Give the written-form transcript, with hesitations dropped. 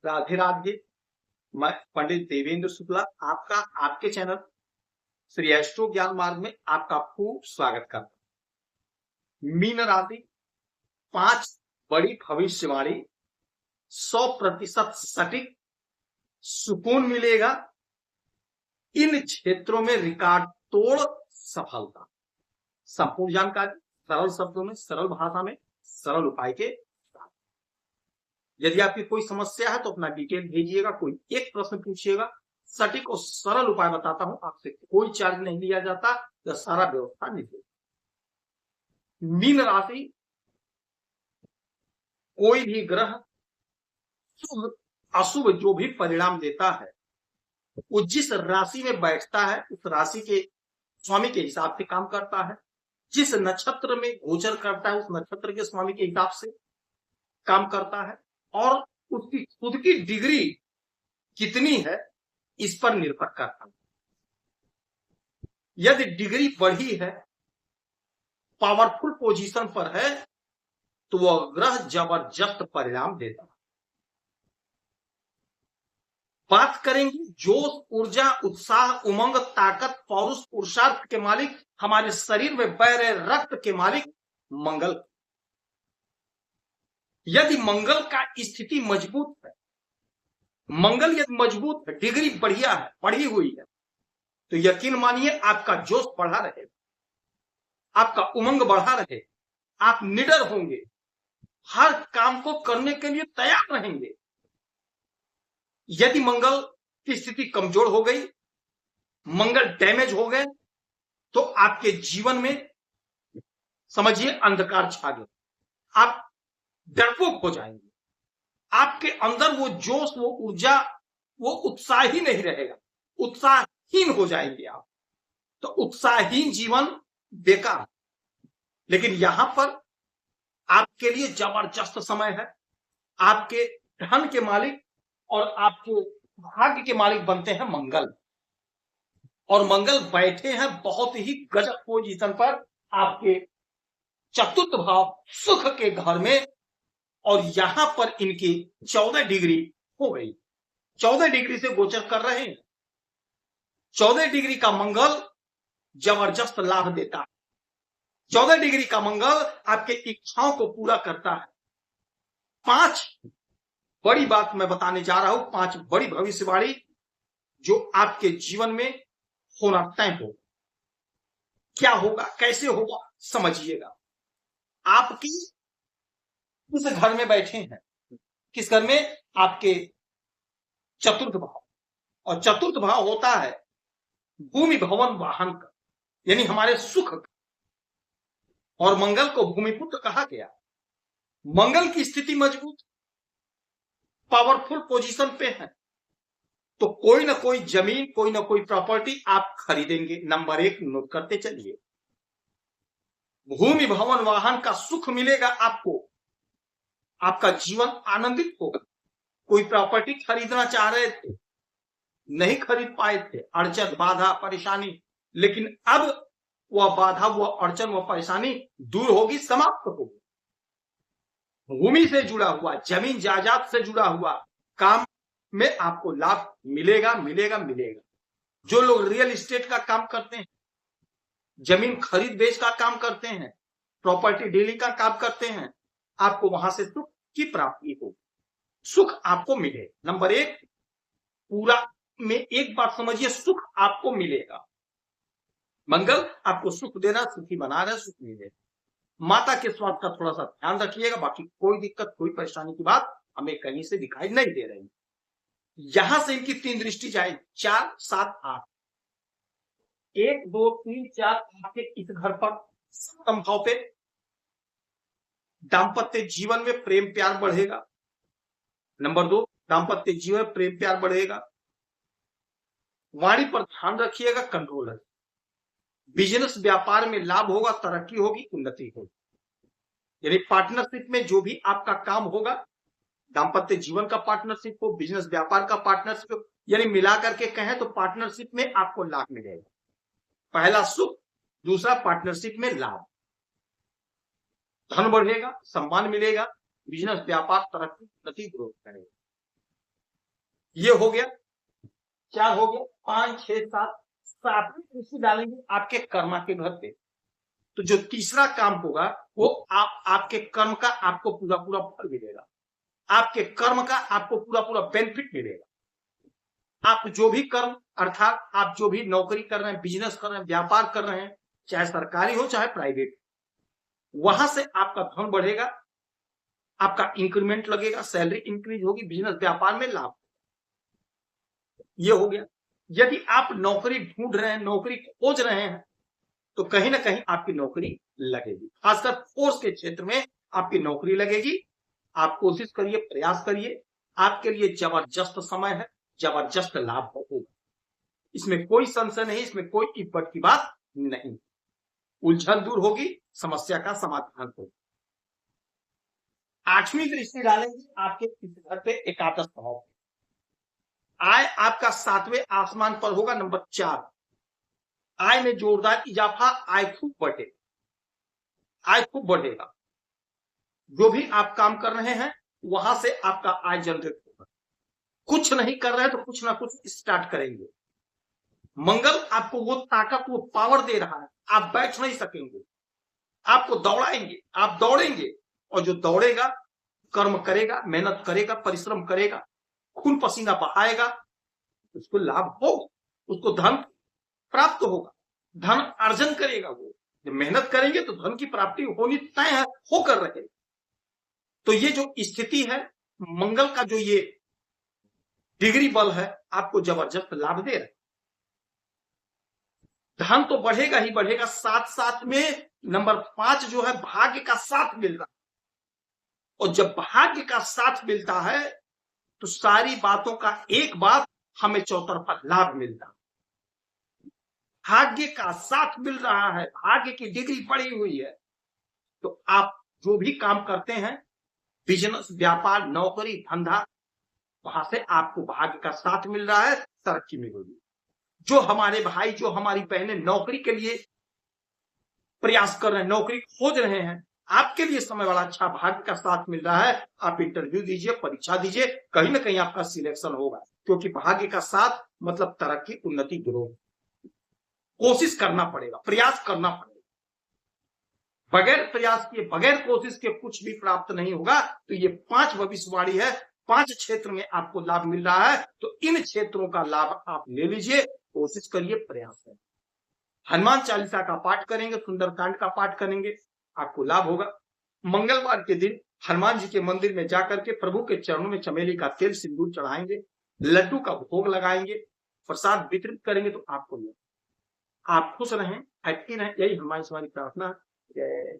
राधे राधे। मैं पंडित देवेंद्र शुक्ला आपका आपके चैनल श्री एस्ट्रो ज्ञान मार्ग में आपका खूब स्वागत करता हूं। मीन राशि 5 बड़ी भविष्यवाणी 100% सटीक सुकून मिलेगा। इन क्षेत्रों में रिकॉर्ड तोड़ सफलता। संपूर्ण जानकारी सरल शब्दों में, सरल भाषा में, सरल उपाय के साथ। यदि आपकी कोई समस्या है तो अपना डिटेल भेजिएगा, कोई एक प्रश्न पूछिएगा, सटीक और सरल उपाय बताता हूं। आपसे कोई चार्ज नहीं लिया जाता, यह सारा व्यवस्था निःशुल्क। मीन राशि, कोई भी ग्रह शुभ अशुभ जो भी परिणाम देता है वो जिस राशि में बैठता है उस राशि के स्वामी के हिसाब से काम करता है। जिस नक्षत्र में गोचर करता है उस नक्षत्र के स्वामी के हिसाब से काम करता है और उसकी खुद की डिग्री कितनी है इस पर निर्भर करता है। यदि डिग्री बढ़ी है, पावरफुल पोजीशन पर है, तो वह ग्रह जबरदस्त परिणाम देता है। बात करेंगे जोश, ऊर्जा, उत्साह, उमंग, ताकत, पौरुष, पुरुषार्थ के मालिक, हमारे शरीर में बह रहे रक्त के मालिक मंगल। यदि मंगल का स्थिति मजबूत है, मंगल यदि मजबूत है, डिग्री बढ़िया है, बढ़ी हुई है, तो यकीन मानिए आपका जोश बढ़ा रहेगा, आपका उमंग बढ़ा रहे, आप निडर होंगे, हर काम को करने के लिए तैयार रहेंगे। यदि मंगल की स्थिति कमजोर हो गई, मंगल डैमेज हो गए, तो आपके जीवन में समझिए अंधकार छा गया, आप डरपोक हो जाएंगे, आपके अंदर वो जोश, वो ऊर्जा, वो उत्साह ही नहीं रहेगा, उत्साहहीन हो जाएंगे आप। तो उत्साहहीन जीवन बेकार। लेकिन यहां पर आपके लिए जबरदस्त समय है। आपके धन के मालिक और आपके भाग्य के मालिक बनते हैं मंगल, और मंगल बैठे हैं बहुत ही गजब पोजीशन पर आपके चतुर्थ भाव सुख के घर में, और यहां पर इनकी 14 डिग्री हो गई। 14 डिग्री से गोचर कर रहे हैं। 14 डिग्री का मंगल जबरदस्त लाभ देता है। 14 डिग्री का मंगल आपके इच्छाओं को पूरा करता है। 5 बड़ी बात मैं बताने जा रहा हूं, 5 बड़ी भविष्यवाणी जो आपके जीवन में होना तय हो। क्या होगा, कैसे होगा, समझिएगा। आपकी किस घर में बैठे हैं, किस घर में, आपके चतुर्थ भाव, और चतुर्थ भाव होता है भूमि भवन वाहन का, यानी हमारे सुख का, और मंगल को भूमिपुत्र कहा गया। मंगल की स्थिति मजबूत, पावरफुल पोजीशन पे है, तो कोई ना कोई जमीन, कोई ना कोई प्रॉपर्टी आप खरीदेंगे। नंबर 1 नोट करते चलिए। भूमि भवन वाहन का सुख मिलेगा आपको, आपका जीवन आनंदित होगा। कोई प्रॉपर्टी खरीदना चाह रहे थे, नहीं खरीद पाए थे, अड़चन, बाधा, परेशानी, लेकिन अब वह बाधा, वह अड़चन, वह परेशानी दूर होगी, समाप्त होगी। भूमि से जुड़ा हुआ, जमीन जायदाद से जुड़ा हुआ काम में आपको लाभ मिलेगा, मिलेगा, मिलेगा। जो लोग रियल एस्टेट का काम करते हैं, जमीन खरीद बेच का काम करते हैं, प्रॉपर्टी डीलिंग का काम करते हैं, आपको वहां से सुख की प्राप्ति होगी, सुख आपको मिले। नंबर 1 पूरा में एक बात समझिए, सुख आपको मिलेगा। मंगल आपको सुख दे रहा, सुखी बना रहा, सुख मिलेगा। माता के स्वास्थ्य का थोड़ा सा ध्यान रखिएगा, बाकी कोई दिक्कत, कोई परेशानी की बात हमें कहीं से दिखाई नहीं दे रही। यहां से इनकी 3 दृष्टि जाए, 4, 7, 8, 1, 2, 3, 4 आपके इस घर पर सप्तम भाव पे दाम्पत्य जीवन में प्रेम प्यार बढ़ेगा। नंबर 2, दाम्पत्य जीवन में प्रेम प्यार बढ़ेगा। वाणी पर ध्यान रखिएगा, कंट्रोल है। बिजनेस व्यापार में लाभ होगा, तरक्की होगी, उन्नति होगी। यानी पार्टनरशिप में जो भी आपका काम होगा, दाम्पत्य जीवन का पार्टनरशिप हो, बिजनेस व्यापार का पार्टनरशिप हो, यानी मिलाकर के कहें तो पार्टनरशिप में आपको लाभ मिलेगा। पहला सुख, दूसरा पार्टनरशिप में लाभ, धन बढ़ेगा, सम्मान मिलेगा, बिजनेस व्यापार तरक्की, उन्नति, ग्रोथ करेगा। ये हो गया, 4 हो गया, 5, 6, 7, 7वीं दृष्टि डालेंगे आपके कर्मा के घर पे। तो जो तीसरा काम होगा वो आपके कर्म का आपको पूरा पूरा फल मिलेगा, आपके कर्म का आपको पूरा पूरा बेनिफिट मिलेगा। आप जो भी कर्म अर्थात आप जो भी नौकरी कर रहे हैं, बिजनेस कर रहे हैं, व्यापार कर रहे हैं, चाहे सरकारी हो चाहे प्राइवेट, वहां से आपका धन बढ़ेगा, आपका इंक्रीमेंट लगेगा, सैलरी इंक्रीज होगी, बिजनेस व्यापार में लाभ। ये हो गया। यदि आप नौकरी ढूंढ रहे हैं, नौकरी खोज रहे हैं, तो कहीं ना कहीं आपकी नौकरी लगेगी, खासकर फोर्स के क्षेत्र में आपकी नौकरी लगेगी। आप कोशिश करिए, प्रयास करिए, आपके लिए जबरदस्त समय है, जबरदस्त लाभ होगा, इसमें कोई संशय नहीं, इसमें कोई इब्बत की बात नहीं। उलझन दूर होगी, समस्या का समाधान होगा। 8वीं दृष्टि डालेंगे आपके घर पे एकादश भाव। आय आपका 7वें आसमान पर होगा, नंबर 4। आय में जोरदार इजाफा, आय खूब बढ़ेगा, आय खूब बढ़ेगा। जो भी आप काम कर रहे हैं वहां से आपका आय जनरेट होगा। कुछ नहीं कर रहे हैं तो कुछ ना कुछ स्टार्ट करेंगे। मंगल आपको वो ताकत, वो पावर दे रहा है, आप बैठ नहीं सकेंगे, आपको दौड़ाएंगे, आप दौड़ेंगे, और जो दौड़ेगा कर्म करेगा, मेहनत करेगा, परिश्रम करेगा, खून पसीना बहाएगा, उसको लाभ होगा, उसको धन प्राप्त होगा, धन अर्जन करेगा। वो जब मेहनत करेंगे तो धन की प्राप्ति होनी तय है, होकर रहे। तो ये जो स्थिति है, मंगल का जो ये डिग्री बल है, आपको जबरदस्त लाभ दे रहा है। धन तो बढ़ेगा ही बढ़ेगा, साथ साथ में नंबर 5 जो है भाग्य का साथ मिल रहा है। और जब भाग्य का साथ मिलता है तो सारी बातों का एक बात, हमें चौतरफा लाभ मिलता है। भाग्य का साथ मिल रहा है, भाग्य की डिग्री बढ़ी हुई है, तो आप जो भी काम करते हैं, बिजनेस, व्यापार, नौकरी, धंधा, वहां से आपको भाग्य का साथ मिल रहा है, तरक्की मिलेगी। जो हमारे भाई, जो हमारी बहनें नौकरी के लिए प्रयास कर रहे हैं, नौकरी खोज रहे हैं, आपके लिए समय वाला अच्छा भाग्य का साथ मिल रहा है। आप इंटरव्यू दीजिए, परीक्षा दीजिए, कहीं ना कहीं आपका सिलेक्शन होगा, क्योंकि भाग्य का साथ मतलब तरक्की, उन्नति, ग्रोथ। कोशिश करना पड़ेगा, प्रयास करना पड़ेगा। बगैर प्रयास किए, बगैर कोशिश के कुछ भी प्राप्त नहीं होगा। तो ये 5 भविष्यवाणी है, 5 क्षेत्र में आपको लाभ मिल रहा है, तो इन क्षेत्रों का लाभ आप ले लीजिए, कोशिश करिए, प्रयास करिए। हनुमान चालीसा का पाठ करेंगे, सुंदरकांड का पाठ करेंगे, आपको लाभ होगा। मंगलवार के दिन हनुमान जी के मंदिर में जाकर के प्रभु के चरणों में चमेली का तेल, सिंदूर चढ़ाएंगे, लड्डू का भोग लगाएंगे, प्रसाद वितरित करेंगे, तो आपको मिलेगा। आप खुश रहें, हैप्पी रहें, यही हमारी प्रार्थना है। जय